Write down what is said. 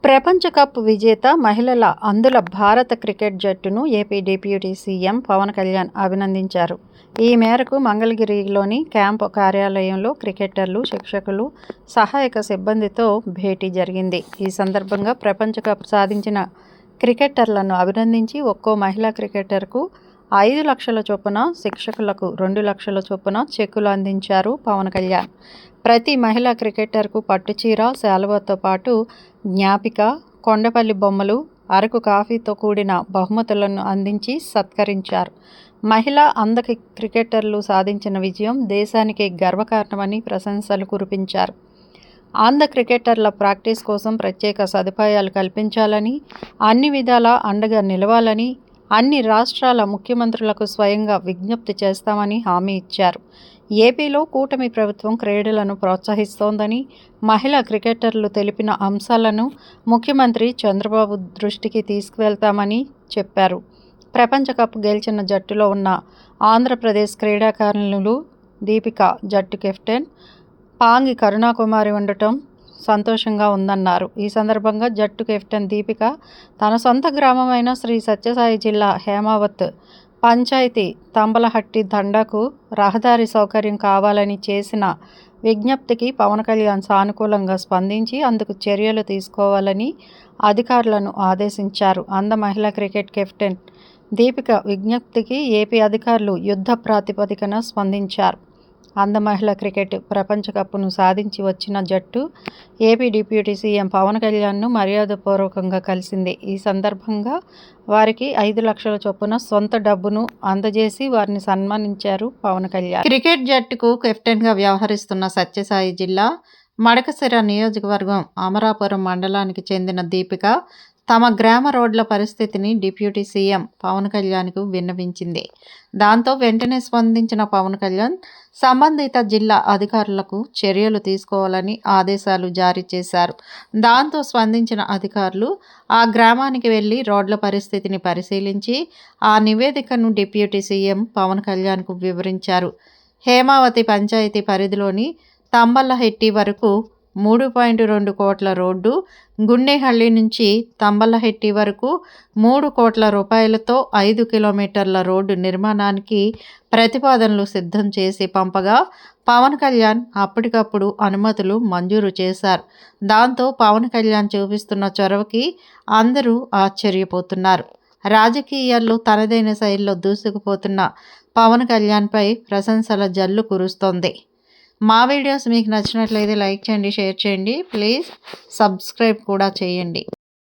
ప్రపంచ కప్ విజేత మహిళల అందుల భారత క్రికెట్ జట్టును AP deputy CM Pawan Kalyan అభినందించారు. ఈ మేరకు మంగళగిరిలోని క్యాంపు కార్యాలయంలో క్రికెటర్లు, శిక్షకులు, సహాయక సిబ్బందితో భేటీ జరిగింది. ఈ సందర్భంగా ప్రపంచ కప్ సాధించిన క్రికెటర్లను అభినందించి ఒక్కో మహిళా క్రికెటర్కు 5 లక్షల చొప్పున, శిక్షకులకు 2 లక్షల చొప్పున చెక్కులు అందించారు పవన్ కళ్యాణ్. ప్రతి మహిళా క్రికెటర్కు పట్టుచీర, శాలువాతో పాటు జ్ఞాపిక, కొండపల్లి బొమ్మలు, అరకు కాఫీతో కూడిన బహుమతులను అందించి సత్కరించారు. మహిళా క్రికెటర్లు సాధించిన విజయం దేశానికి గర్వకారణమని ప్రశంసలు కురిపించారు. క్రికెటర్ల ప్రాక్టీస్ కోసం ప్రత్యేక సదుపాయాలు కల్పించాలని, అన్ని విధాలా అండగా నిలవాలని అన్ని రాష్ట్రాల ముఖ్యమంత్రులకు స్వయంగా విజ్ఞప్తి చేస్తామని హామీ ఇచ్చారు. ఏపీలో కూటమి ప్రభుత్వం క్రీడలను ప్రోత్సహిస్తోందని, మహిళా క్రికెటర్లు తెలిపిన అంశాలను ముఖ్యమంత్రి చంద్రబాబు దృష్టికి తీసుకువెళ్తామని చెప్పారు. ప్రపంచ కప్ గెలిచిన జట్టులో ఉన్న ఆంధ్రప్రదేశ్ క్రీడాకారిణులు దీపిక జట్టు కెప్టెన్ పాంగి కరుణాకుమారి ఉండటం సంతోషంగా ఉందన్నారు. ఈ సందర్భంగా జట్టు కెప్టెన్ దీపిక తన సొంత గ్రామమైన శ్రీ సత్యసాయి జిల్లా హేమావత్ పంచాయతీ తంబలహట్టి తండాకు రహదారి సౌకర్యం కావాలని చేసిన విజ్ఞప్తికి పవన్ కళ్యాణ్ సానుకూలంగా స్పందించి అందుకు చర్యలు తీసుకోవాలని అధికారులను ఆదేశించారు. మహిళా క్రికెట్ కెప్టెన్ దీపిక విజ్ఞప్తికి ఏపీ అధికారులు యుద్ధ ప్రాతిపదికన స్పందించారు. మహిళా క్రికెట్ ప్రపంచ కప్ను సాధించి వచ్చిన జట్టు ఏపీ డిప్యూటీ సీఎం పవన్ కళ్యాణ్ను మర్యాదపూర్వకంగా కలిసింది. ఈ సందర్భంగా వారికి 5 లక్షల చొప్పున సొంత డబ్బును అందజేసి వారిని సన్మానించారు పవన్ కళ్యాణ్. క్రికెట్ జట్టుకు కెప్టెన్గా వ్యవహరిస్తున్న సత్యసాయి జిల్లా మడకశిర నియోజకవర్గం అమరాపురం మండలానికి చెందిన దీపిక తమ గ్రామ రోడ్ల పరిస్థితిని డిప్యూటీ సీఎం పవన్ కళ్యాణ్కు విన్నవించింది. దాంతో వెంటనే స్పందించిన పవన్ కళ్యాణ్ సంబంధిత జిల్లా అధికారులకు చర్యలు తీసుకోవాలని ఆదేశాలు జారీ చేశారు. దాంతో స్పందించిన అధికారులు ఆ గ్రామానికి వెళ్లి రోడ్ల పరిస్థితిని పరిశీలించి ఆ నివేదికను డిప్యూటీ సీఎం పవన్ కళ్యాణ్కు వివరించారు. హేమావతి పంచాయతీ పరిధిలోని తంబలహెట్టి వరకు 3.2 కోట్ల రోడ్డు, గుండెహళ్లి నుంచి తంబలహెట్టి వరకు 3 కోట్ల రూపాయలతో 5 కిలోమీటర్ల రోడ్డు నిర్మాణానికి ప్రతిపాదనలు సిద్ధం చేసి పంపగా పవన్ కళ్యాణ్ అప్పటికప్పుడు అనుమతులు మంజూరు చేశారు. దాంతో పవన్ కళ్యాణ్ చూపిస్తున్న చొరవకి అందరూ ఆశ్చర్యపోతున్నారు. రాజకీయాల్లో తనదైన శైలిలో దూసుకుపోతున్న పవన్ కళ్యాణ్పై ప్రశంసల జల్లు కురుస్తోంది. మా వీడియోస్ మీకు నచ్చినట్లయితే లైక్ చేయండి, షేర్ చేయండి, ప్లీజ్ సబ్స్క్రైబ్ కూడా చేయండి.